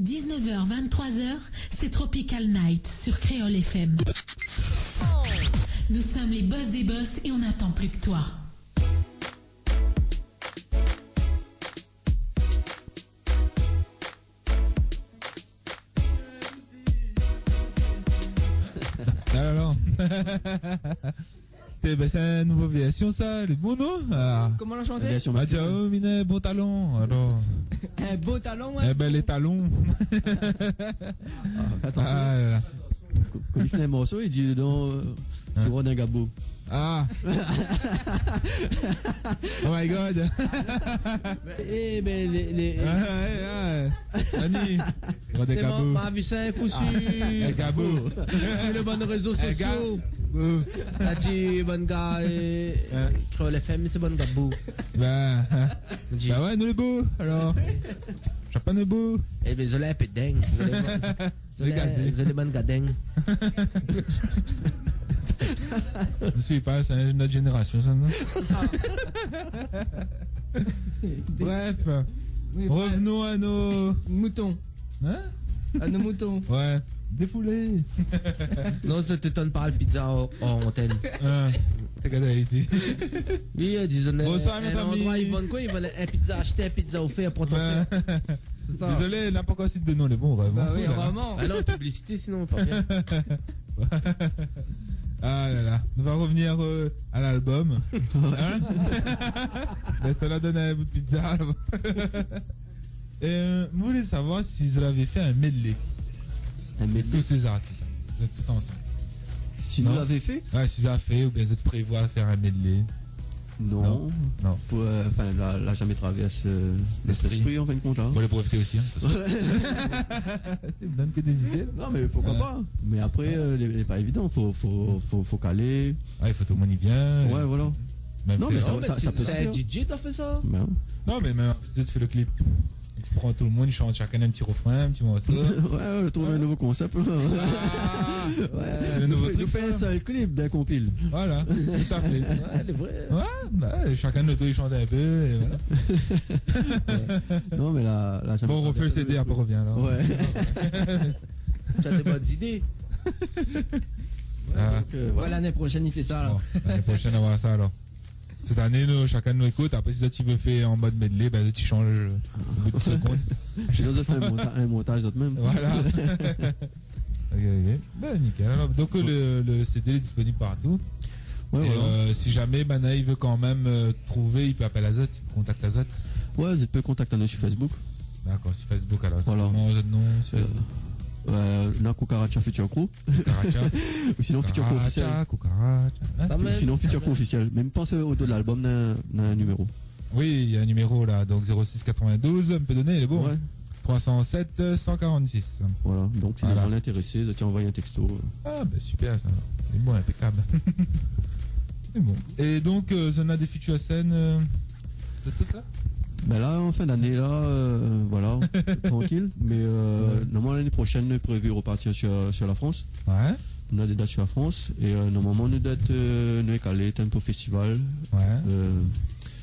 19h, 23h, c'est Tropical Night sur Créole FM. Nous sommes les boss des boss et on n'attend plus que toi. Alors, c'est une nouvelle version, ça, les bons noms. Comment on chantait? Ah, tiens, oh, mine, beau talon. Alors. Un beau talon, ouais. Eh ben, les talons. Attention. Ah, là, là. Quand il fait un morceau, il dit dedans sur un gabo. Ah. Oh my god. Eh ben, les. Annie. Regardez Gabo. Ma vie, c'est un coup sur Gabo. sur les bons réseaux sociaux. T'as dit, bon gars, Créole FM, c'est bon gabou. Bah ouais, nous les beaux, alors. Chapin est beau. Eh ben, je l'ai un peu dingue. Je l'ai bon gars dingue. Je suis pas, c'est notre génération, ça, non? Bref, Oui, revenons à nos moutons. Hein? À nos moutons. Ouais, défoulés. Non, ça t'étonne pas le pizza en antenne. T'es qu'à Haïti. Oui, disons. Bonsoir, mes endroit, amis. ils vendent quoi? Ils vendent un pizza, acheter un pizza offert pour ton frère. C'est ça. Désolé, n'a pas encore cité de nom, les bons, vraiment. Bah oui, vraiment. Ah non, publicité, sinon, pas bien. Ah là là, on va revenir à l'album. Hein? Laisse te la donner un bout de pizza. Et vous voulez savoir s'ils avaient fait un medley. Un medley. Tous ces artistes. Vous êtes tous ensemble. Si nous l'avons fait? Ouais, s'ils avaient fait, ou bien ils prévoient faire un medley. Non. Non. Enfin, là, jamais traversé l'esprit en fin de compte. Hein. Bon, les breveter aussi. Hein, tu me donnes que des idées. Non, mais pourquoi pas. Mais après, c'est pas évident. Faut caler. Ah, il faut tout le monde y vient. Ouais, voilà. Même non, mais ça peut se c'est faire. un DJ qui a fait ça. Non, mais même tu fais le clip. Tu prends tout le monde, ils chantent chacun un petit refrain, un petit morceau. Ouais, on trouve un nouveau concept. Ouais, le nouveau truc. Nous fait un seul clip d'un compile. Voilà, tout à fait. Ouais, le vrai. Ouais, bah, chacun de notre il chante un peu. Et voilà. Non, mais là bon, on refait le CD, après on revient. Là. Ouais. Tu as des bonnes idées. Voilà, l'année prochaine, il fait ça. Bon, l'année prochaine, on va voir ça alors. Cette année, chacun nous écoute. Après, si tu veux faire en mode medley, ben, tu changes au bout de secondes. Je vais faire un montage d'autres même. Voilà. Ok. Ben, nickel. Alors, donc, le CD est disponible partout. Ouais, et voilà. si jamais Bana il veut quand même trouver, il peut appeler Azot, il peut contacter Azot. Ouais, vous pouvez contacter nous sur Facebook. D'accord, sur Facebook alors. Voilà. Comment votre nom sur Facebook? Kukaracha Future Crew. Kukaracha. Ou sinon Future Crew officiel. Kukaracha. Sinon Future Crew officiel. Même pensez au dos de l'album, d'un un numéro. Oui, il y a un numéro là, donc 0692, on peut donner, il est bon. Ouais. 307 146. Voilà, donc si les gens l'intéressés, ils envoient un texto. Ah, ben super ça. C'est bon, impeccable. C'est bon. Et donc, on a des futures scènes de toutes là? Ben là, en fin d'année, là, voilà, tranquille. Mais normalement, l'année prochaine, nous est prévu repartir sur la France. Ouais. On a des dates sur la France. Et normalement, nous dates, nous est calé, Tempo Festival,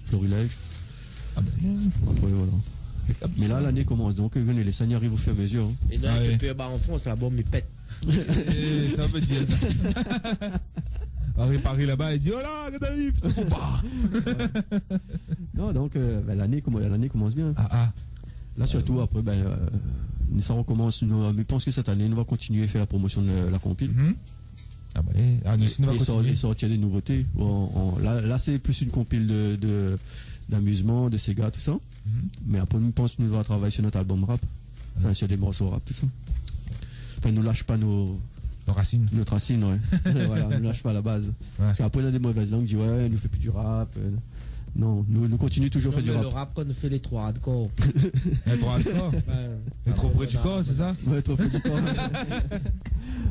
Florilège. Ah ben. Après, voilà. Mais là, l'année commence, donc venez, les scènes arrivent au fur et à mesure. Hein. Et là, un peu en France, la bombe, il pète. Ça veut dire ça. Paris là-bas, il dit oh là, Gaddafi, putain, non, donc l'année commence bien. Là, surtout, après, ça recommence. Je pense que cette année, nous va continuer à faire la promotion de la compile. Ah bah, nous aussi, nous va continuer. Et sortir des nouveautés. Là, c'est plus une compile d'amusement, de Sega, tout ça. Mais après, je pense que nous allons travailler sur notre album rap, sur des morceaux rap, tout ça. Enfin, nous lâche pas nos racines. Notre racine, ouais. Voilà, nous lâche pas à la base. Ouais. Parce qu'après, on a des mauvaises langues, on dit ouais, nous fait plus du rap. Non, nous continuons toujours à faire du rap. Le rap, quand on fait les trois hardcore. Les trois hardcore Les trop près du corps, c'est ça? Ouais, trop près du corps.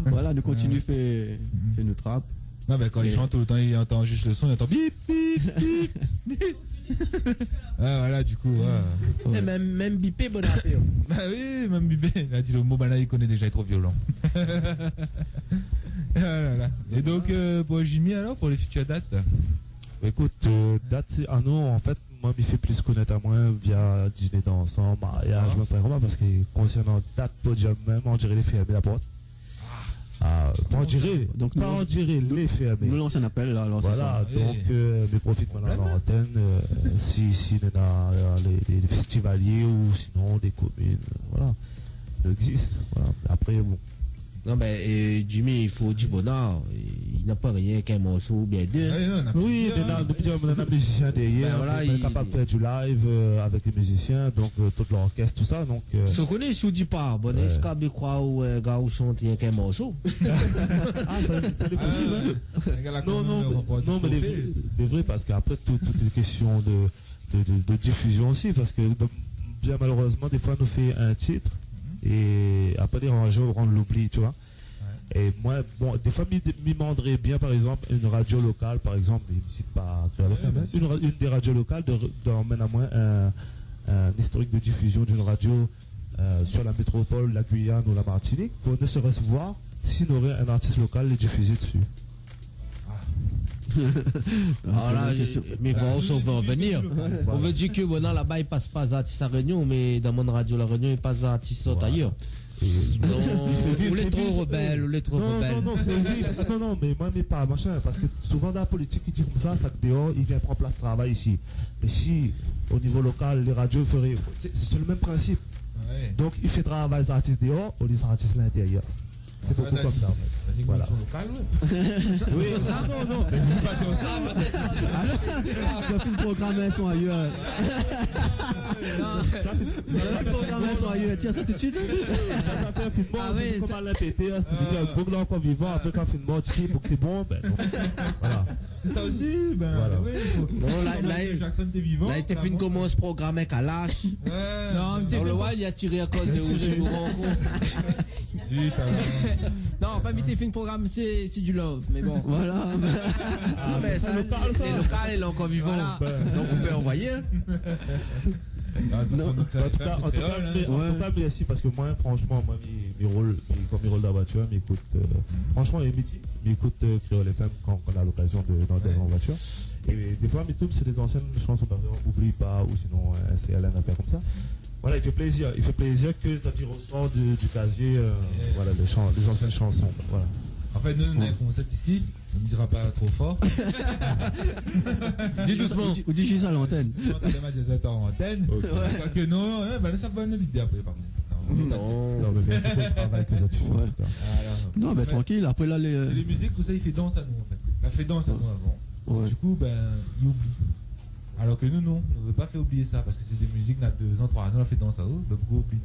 Voilà, nous continuons à faire notre rap. Non, ben quand il chante tout le temps, il entend juste le son, il entend bip, bip, bip, bip. Voilà, du coup. Ouais. Même bipé, bon rap. Bah oui, même bipé. Il a dit le mot, là, il connaît déjà, il est trop violent. Et donc, pour Jimmy, alors, pour les futures dates? Écoute, date, nous, en fait, moi, il fait plus connaître à moi via dîner dansant, mariage, vraiment, parce que concernant date podium même, on dirait les fermer la porte. On dirait, donc on dirait les fermer. Nous lançons un appel là, alors voilà, donc mes profites maintenant dans l'antenne, si on a les festivaliers ou sinon des communes, voilà, ça existe. Voilà. Après, bon. Non, mais Jimmy, il faut du bonheur. Il n'a pas rien qu'un morceau ou bien deux. Oui, on a un musicien derrière, voilà, il est capable de faire du live avec des musiciens, donc tout l'orchestre, tout ça. Donc, ce qu'on est sous du pas, bon, est-ce qu'on peut croire ou un gars ou chante rien qu'un morceau? Ah, ça est possible. Non, mais c'est vrai, parce qu'après, toutes les questions de diffusion aussi, parce que bien malheureusement, des fois, on nous fait un titre. Et après les rangeurs, on l'oublie, tu vois. Ouais. Et moi, bon, des fois, m'y demanderait bien, par exemple, une radio locale, par exemple, je ne cite pas Créole FM, une des radios locales d'emmener à moi un historique de diffusion d'une radio sur la métropole, la Guyane ou la Martinique, pour ne serait-ce voir s'il aurait un artiste local les diffuser dessus. Alors là, mais on va en venir. On veut dire que bon, là-bas, il passe pas artiste à Réunion, mais dans mon radio La Réunion, il passe artiste ailleurs. Ou les trop rebelles, ou les trop rebelles. Non, mais moi, mais pas machin, parce que souvent dans la politique, ils disent comme ça que dehors, il vient prendre place de travail ici. Mais si, au niveau local, les radios feraient. C'est le même principe. Ouais. Donc, il fait travailler les artistes dehors, ou les artistes à l'intérieur. C'est beaucoup comme ça, en fait. Voilà. Oui, ça, non. Mais vous pas dire ça. Je fais une programmation ailleurs. Une programmation ailleurs. Tiens, ça tout de suite. Ça fait un film mort, comme à l'impéter, c'est un beau blanc qu'on vivant, après quand un film mort, tu dis, pour que c'est bon, ben, voilà. C'est ça aussi, ben, voilà. Oui, là, il fait une commence programme avec à lâche. Non, il a tiré à cause de où je vous rencontre. Non, enfin, mais t'es fait une programme, c'est du love, mais bon. Voilà. Non, mais ça, les locales, ils sont encore vivants. Donc, on peut envoyer. En tout cas, merci, parce que moi, franchement, mes rôles de la voiture, m'écoute, franchement, m'écoute Créole FM quand on a l'occasion d'entrer en voiture. Et des fois, mes tubes, c'est des anciennes chansons, par exemple, Oublie pas, ou sinon un CLN à faire comme ça. Voilà, il fait plaisir que ça tire au sort du casier, voilà, les anciennes chansons. Voilà. En fait, nous, on a un concept ici, on ne dira pas trop fort. Dis doucement. Ou dis juste à l'antenne. On a des matchs à l'antenne. Que non, ça va une idée après, par contre. Non, mais merci pour le travail que tu fais. Non, mais tranquille, après là, les musiques, tout ça, il fait danse à nous, en fait. Il a fait danse à nous avant. Du coup, il oublie. Alors que nous, non, on ne veut pas faire oublier ça, parce que c'est des musiques, on a 2 ans, 3 ans, on a fait danse à eux, donc on oublie.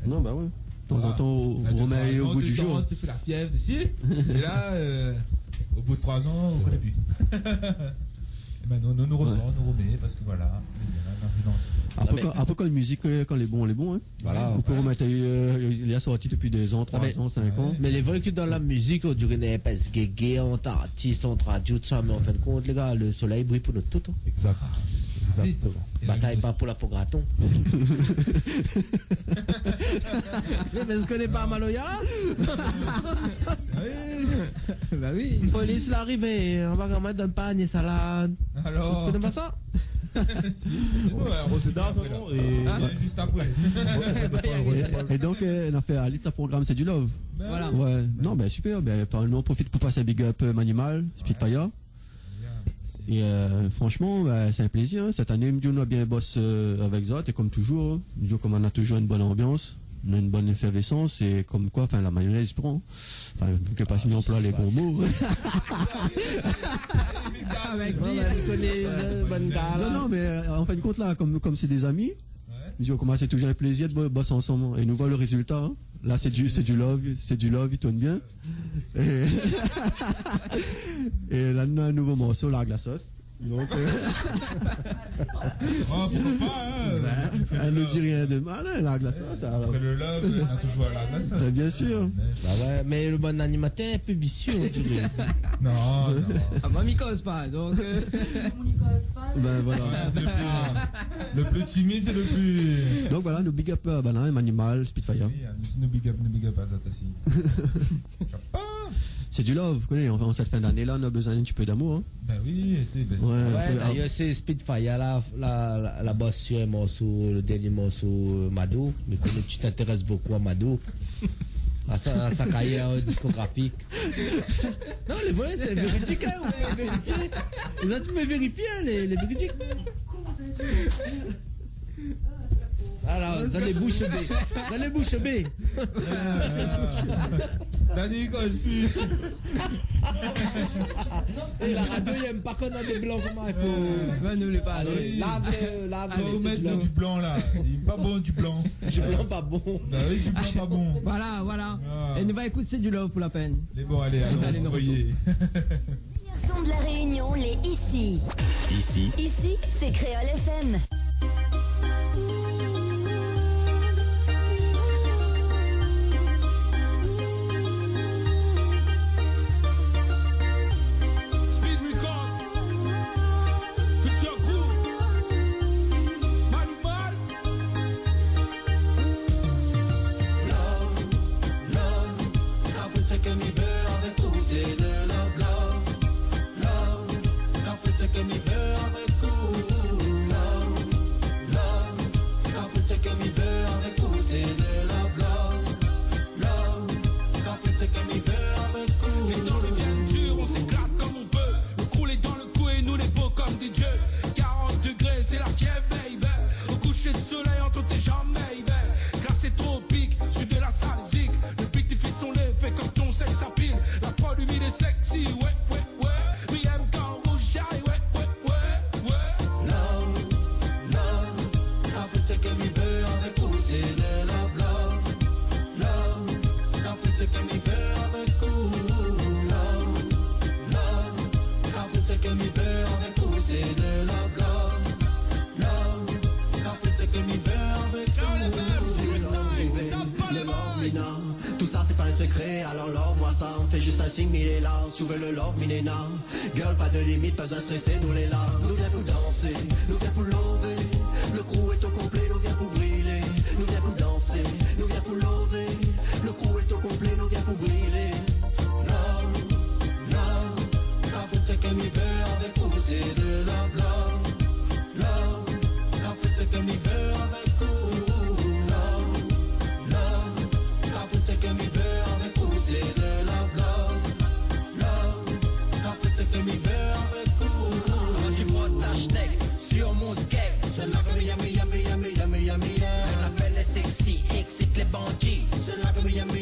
Non, bah ouais. De temps en temps, on remet au goût du jour. Tu fais la fièvre d'ici, et là, au bout de 3 ans, on ne connaît plus. Et ben, nous ressort, nous remet, parce que voilà, on a fait danse. Après, quand la musique, quand les bons, hein. Voilà. On peut remettre, il est sorti depuis 2 ans, 3 ans, 5 ans. Mais les vrais que dans la musique, on dirait n'est pas gay, entre artistes, entre radios, tout ça, mais en fin de compte, les gars, le soleil brille pour nous tous. Exact. Exactement. Bataille pas pour la peau graton. Mais je connais pas Maloya. Bah oui. Police l'arrivée, on va quand même donner pagne et salade. Alors. Tu connais pas ça? Si. C'est dans et juste après. Et donc, on a fait à l'île de sa programme, c'est du love. Voilà. Ouais. Non, ben super. Nous, on profite pour passer un big up Manimal, Spitfire. Et franchement, c'est un plaisir. Cette année, on a bien bossé avec Zot, et comme toujours, comme on a toujours une bonne ambiance, on a une bonne effervescence, et comme quoi, la mayonnaise prend. Enfin, que pas mis en place les bons mots. Avec lui, non, mais en fin de compte, là, comme c'est des amis, c'est toujours un plaisir de bosser ensemble. Et nous voit le résultat. Hein. Là, c'est du love, il tourne bien. Et là, on a un nouveau morceau, la glace sauce. Donc, pourquoi pas, elle ne dit rien de mal, hein, la glace sauce. Après le love, on a toujours la glace sauce. Bien sûr. Mais le bon animateur est un peu vicieux, on dirait. Non. Ah, moi, m'y cause pas, donc. Voilà. Le plus timide, c'est le plus. Donc voilà, nous big up Animal, Spitfire. Oui, nous big up à ça aussi. c'est du love, vous connaissez, en cette fin d'année-là, on a besoin d'un petit peu d'amour. Hein. Ben oui, ouais, d'ailleurs, c'est Speedfire, la bosse sur un morceau, le dernier morceau, Madou. Mais comme tu t'intéresses beaucoup à Madou, à sa carrière discographique. Non, les volets, c'est véridique, hein, vous pouvez vérifier. Tu peux vérifier les véridiques. Alors, dans les bouches B. Dans les bouches B. Danny Cosby. Et la radio, il n'aime pas qu'on a des blancs. Comment il faut. Va nous les parler. L'arbre. Il faut mettre du blanc là. Il n'est pas bon du blanc. Du blanc pas bon. Bah oui, du blanc pas bon. Voilà. Et nous va écouter c'est du love pour la peine. Les bons, allez, nous voyez. Son de la Réunion, les ici. Ici, c'est Créole FM. Souvent le love milléna. Girl, pas de limite, pas à stresser, nous les là. Nous viens pour danser, nous viens pour lever. Le crew est au complet, nous viens pour briller. Nous viens pour danser, nous viens pour lever. Le crew est au complet, nous viens pour briller. Love, love, la fête c'est que m'y veut avec vous, c'est de love, love. Love, la fête c'est que m'y veut avec vous. Love, love, la fête c'est que m'y veut avec vous, c'est de love, love. Sur mon skate, c'est là que Miami. La fête est sexy, excite les bandits. C'est là que Miami.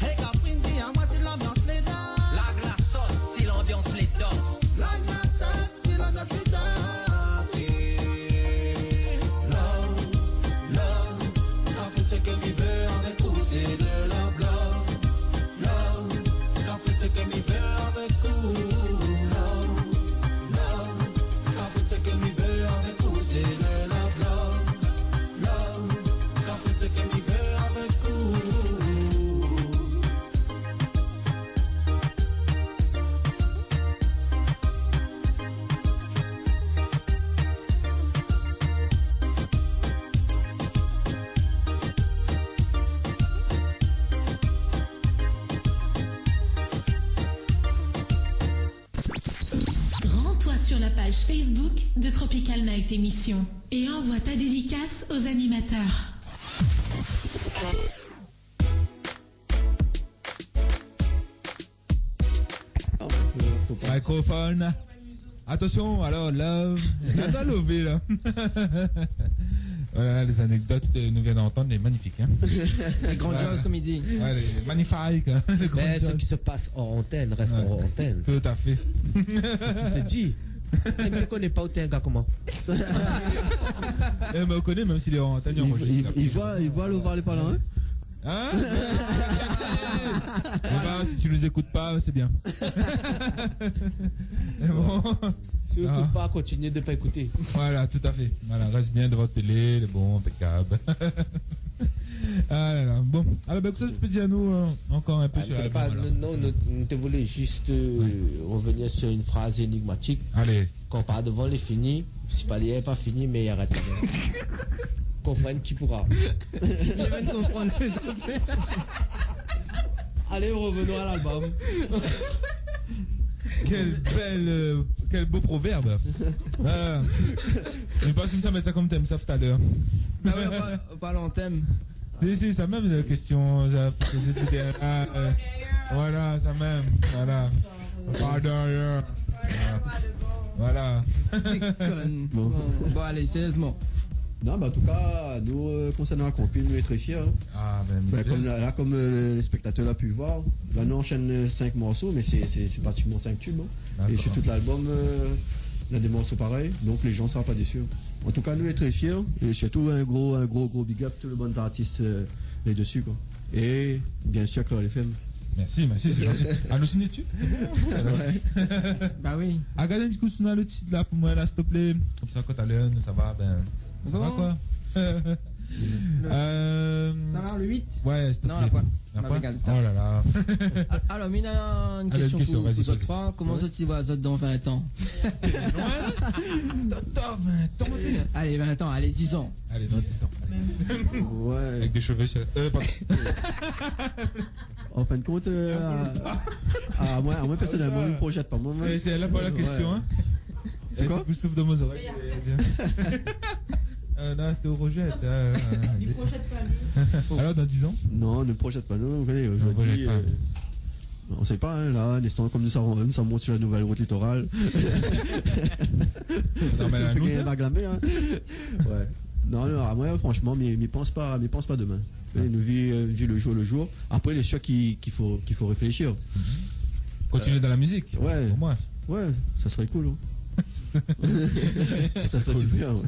Hey Catherine, dis-moi si l'ambiance les danse. La glace sauce, si l'ambiance les danse. La glace sauce, si l'ambiance les danse. Love, love, la fête c'est que m'y veut avec vous, c'est de love, love. Love, la fête c'est que m'y veut avec vous. Sur la page Facebook de Tropical Night Émission et envoie ta dédicace aux animateurs. Microphone. Attention, alors love. On va lever là. Voilà, les anecdotes nous viennent d'entendre, les magnifiques. Hein. Les grandioses, comme il dit. Ouais, les magnifiques. Hein. Mais ce qui se passe en antenne reste en antenne. Tout à fait. C'est dit. Je ne connais pas autant un gars comment. Mais on connaît même s'il est en antenne. Il va le parler par là, hein? Hein? Si tu nous écoutes pas, c'est bien. Bon. Si tu n'écoutes pas, continue de ne pas écouter. Voilà, tout à fait. Voilà, reste bien devant votre télé, les bons, impeccable. Ah là là. Bon, alors ça, je peux dire à nous encore un peu sur l'album. Non, nous te voulais juste revenir sur une phrase énigmatique. Allez. Quand pas devant les finis, si pas les pas fini, mais il arrête. Comprendre qui pourra. Il va comprendre les affaires. Allez, revenons à l'album. Quel beau proverbe. Je pense que ça met ça comme thème, ça tout à l'heure. Bah ouais, on parle en thème. Si, ça même la question. Ça, voilà, ça même. Voilà. Pas derrière. Voilà. Bon, allez, sérieusement. Non, bah en tout cas, nous, concernant la compil, nous sommes très fiers. Ah, ben, comme les spectateurs l'ont pu voir, là, nous enchaîne 5 morceaux, mais c'est pratiquement 5 tubes. Hein. Et sur tout l'album, il y a des morceaux pareils, donc les gens ne seront pas déçus. En tout cas, nous sommes très fiers, et surtout un gros big up, tous les bons artistes les dessus. Quoi. Et bien sûr, Créole FM. Merci, c'est gentil. Halluciné-tu? Ouais. Bah oui. Regarde un coup sur le titre là pour moi, là, s'il te plaît. Comme ça, quand à l'heure, ça va, ben. Ça va quoi? Ça va le 8? Ouais, s'il te plaît. Non, la quoi? Oh là là. Alors, Mina, une question pour vous trois. Comment vous tu vois Zod dans 20 ans? Dans 20 ans. Allez, 20 ans, allez, 10 ans. Allez, dans 10 ans. Ouais. Avec des cheveux sur... pardon. En fin de compte, moi personnellement, je ne me projette pas. C'est là pas la question. Hein. C'est quoi? Vous souffle de mes oreilles. Non, c'était au Roger. Il ne projette pas lui. Alors, dans 10 ans? Non, ne projette pas. Non, aujourd'hui, on ne sait pas. Hein, là, l'instant, comme nous sommes sur la nouvelle route littorale. Ça va glammer. Hein. Ouais. Non, moi, franchement, mais pense pas demain. Nous vivons le jour. Après, il est sûr qu'il faut réfléchir. Continuer dans la musique. Ouais. Pour moi. Ouais, ça serait cool. Hein. Ça serait super. Ouais.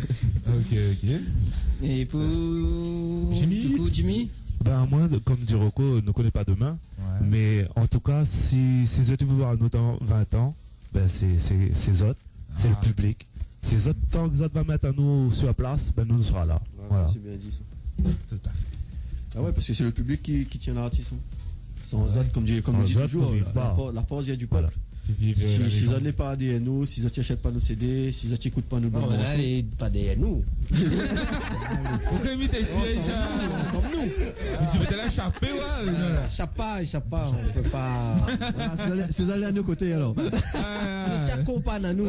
Ok. Et pour Jimmy? Du coup, Jimmy? Ben moi, comme dit Rocco, ne connaît pas demain. Ouais. Mais en tout cas, si tu veux voir nous dans 20 ans, ben c'est Zot, c'est le public. C'est Zot, tant que Zot va mettre à nous sur la place, ben nous serons là. Ouais, voilà. C'est bien dit ça. Tout à fait. Ah ouais, parce que c'est le public qui tient l'artiste. Sans Zot, comme dit toujours, la force vient du peuple. Voilà. Si Zot n'est pas derrière nous, si Zot n'achète pas nos CD, si Zot n'écoute pas nos morceaux. Non, il n'est pas derrière nous. Pourquoi imiter Comme nous. Tu mettais la chapée, ouais. Chapa, on ne peut pas. Si Zot est à nos côtés, alors. Si tu accompagnes à nous.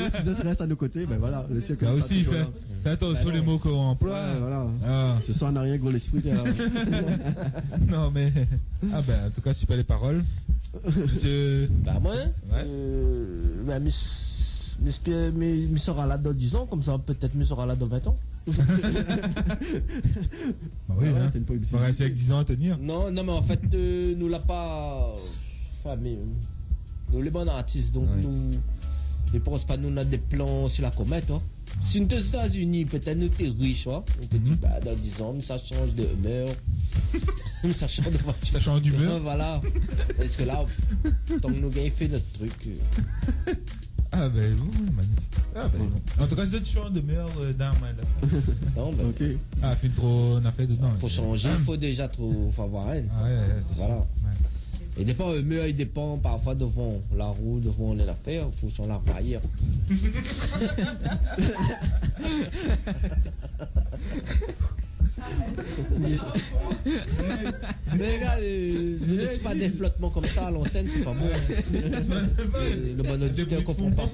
Si Zot reste à nos côtés, ben voilà. Là aussi, fais attention les mots qu'on emploie. Voilà. Ce soir, on n'a rien gros l'esprit. Non, mais. Ah ben, en tout cas, super les paroles. Monsieur. Bah moi, ouais. Mais sera là dans 10 ans, comme ça peut-être me sera là dans 20 ans. Bah oui, hein. C'est une possibilité. On va rester avec 10 ans à tenir. Non, mais en fait, nous l'a pas. Enfin, mais nous les bons artistes, donc nous. Je pense pas nous on a des plans sur la comète. Hein. Si nous sommes aux États-Unis, peut-être nous sommes riches. Hein. On te dit, bah, dans 10 ans, ça change de humeur. Ça change de voiture. Ça change d'humeur. Voilà. Parce que là, tant que nous avons fait notre truc. Ah ben bon, magnifique. Ah ben bon. En tout cas, c'est toujours de meilleur d'armes là. Non, ben. Ok. Ah, fait trop, on a fait dedans. Pour changer, il faut déjà trop avoir un. Ah ouais, c'est voilà. Ouais. Et dépend humeur, il dépend parfois devant la roue, devant les affaires, il faut changer la barrière. Mais regarde, ne laisse pas des flottements comme ça à l'antenne, c'est pas bon. Le bon auditeur comprend pas.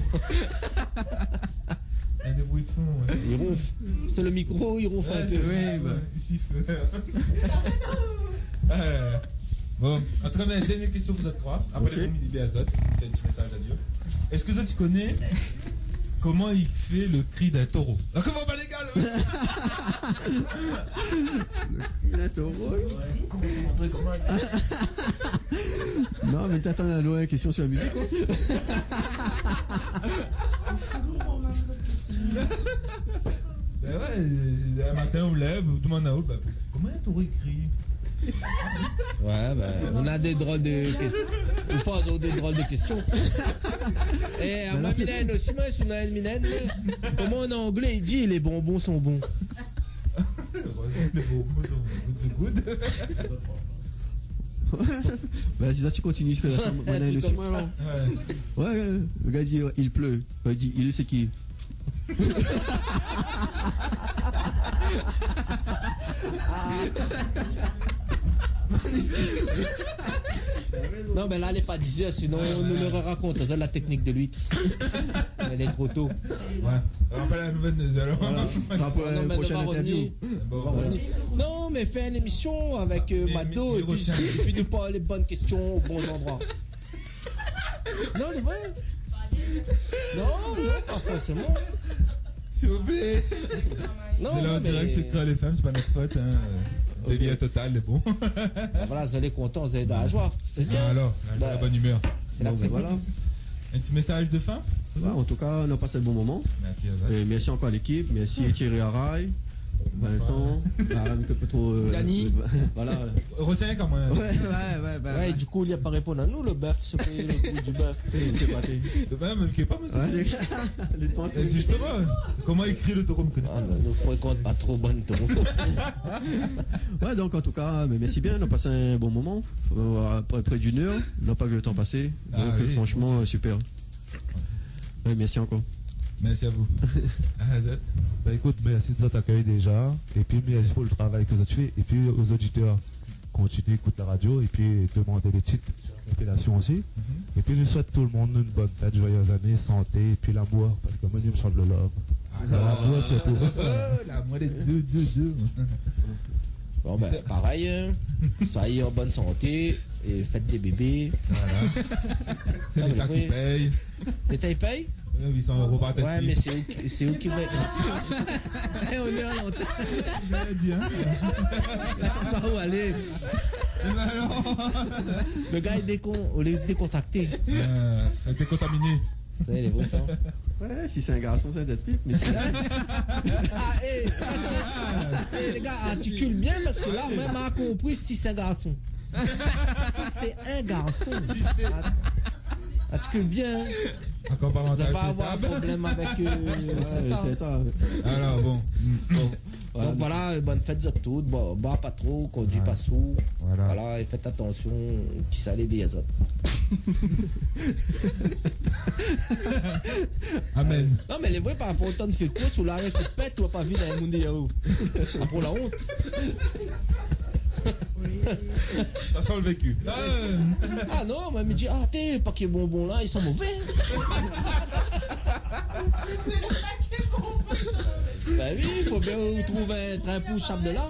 Il y a des bruits de fond. Ouais. Il ronfle. C'est le micro, il ronfle un peu. Oui, bah. Il siffle. Bon, en tout cas, dernière question pour vous trois. Après les premiers à Zot, c'est un petit message à Dieu. Est-ce que Zot, tu connais comment il fait le cri d'un taureau? Comment va les gars? Le cri d'un taureau? Non, mais t'attends la loin question sur la musique, quoi. Ben ouais, un matin on lève, tout le monde a haut, ben, comment un taureau crie? Ouais, ben, on a des drôles de questions. On pose des drôles de questions. Et à moi, Minen aussi, moi, je suis dans Minen. Comment en anglais, il dit les bonbons sont bons? Les bonbons sont good. Ben, c'est ça, tu continues jusqu'à la fin. Ouais, le gars dit il pleut. Il dit il c'est qui? Non, mais là, elle n'est pas 10h, sinon on nous le raconte. C'est la technique de l'huître. Elle est trop tôt. Ouais. On va pas la nouvelle de zéro. Ça pour une prochaine interview. Non, mais fais une émission avec Mado et puis nous parler de bonnes questions aux bons endroits. Non, c'est vrai. Non, pas forcément. S'il vous plaît. Non, là, on dirait que c'est Créole FM, c'est pas notre faute. Hein. Délire total, mais bon. Voilà, vous allez contents, vous allez dans la joie. C'est bien. Alors, la bonne humeur. C'est là que c'est voilà. Un petit message de fin? Ouais, en tout cas, on a passé un bon moment. Merci, et merci encore à l'équipe. Merci Thierry Araï, Vincent, un peu trop. Dani. Voilà. Retiens quand même. Ouais, du coup, il n'y a pas répondu à nous, le bœuf, c'est pas le coup du bœuf. T'es pâté. De même, le qui est pas, monsieur. C'est justement, comment écrire le taureau me connaît. Ne fréquente pas trop bonne taureau. Ouais, donc en tout cas, mais merci bien, on a passé un bon moment. Près d'une heure, on n'a pas vu le temps passer. Donc franchement, super. Ouais, merci encore. Merci à vous. Bah écoute, merci de votre accueil déjà. Et puis merci pour le travail que vous avez fait. Et puis aux auditeurs, continuez, écoutez la radio. Et puis demandez des petites appellations aussi. Et puis je souhaite tout le monde une bonne fête, joyeuses années, santé. Et puis l'amour, parce que moi je me chante le love. L'amour surtout. L'amour des deux. Bon ben pareil, soyez en bonne santé et faites des bébés. Voilà. C'est l'État qui paye. L'État il paye? 800 € par tête. Ouais, mais c'est où qui va. On est en l'antenne. Laisse-moi où aller. Le gars est décontracté. Il était contaminé. C'est les beaux ça. Ouais, si c'est un garçon, c'est peut-être pire. Mais c'est les gars, articule bien parce que là, même a compris si c'est un garçon. Si c'est un garçon. Articule bien. Encore pas vous allez pas avoir un problème avec c'est ça. Alors bon. Donc voilà, bonne fête de toutes. Bon, bois pas trop, conduis pas sous. Voilà, et faites attention, qui salé des azotes. Amen. Non mais les vrais parfois autant de fait quoi sous l'arrêt que pète, tu vas pas vivre dans le monde yahoo. Pour la honte. Ça sent le vécu. Ah non, mais me dit, t'es pas qu'il est bonbon là, ils sont mauvais. Bah oui, il faut bien trouver un train pour chape de là.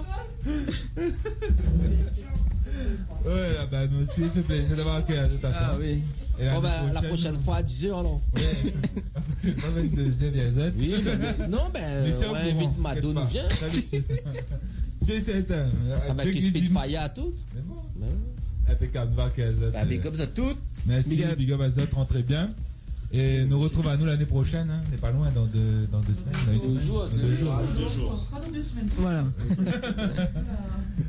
Ouais, là, bah nous aussi, il fait plaisir d'avoir accueilli à cette Ah oui. Et la prochaine fois à 10h, non? Pas 22e, oui, non, on invite Mado, nous vient. J'ai certain. Avec les Spitfire à toutes. Mais bon. Impeccable, big up à toutes. Merci, big up à toutes, rentrez bien. Et nous retrouvons à nous l'année prochaine, hein. On n'est pas loin dans deux semaines. Dans 2 jours. Voilà.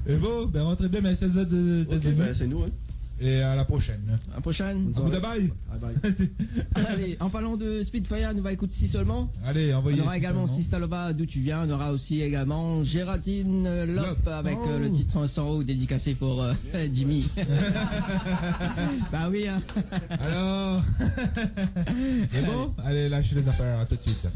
Et bon, ben rentrez bien, mais c'est ça de c'est nous, hein. Et à la prochaine. À la prochaine. Bye. Allez, en parlant de Spitfire, nous va écouter ici seulement. Allez, envoyez. On aura également Sistalova, d'où tu viens. On aura aussi également Gératine Lop avec le titre 100 € dédicacé pour Jimmy. Bah oui. Hein. Alors. Et bon, allez, lâchez les affaires. À tout de suite.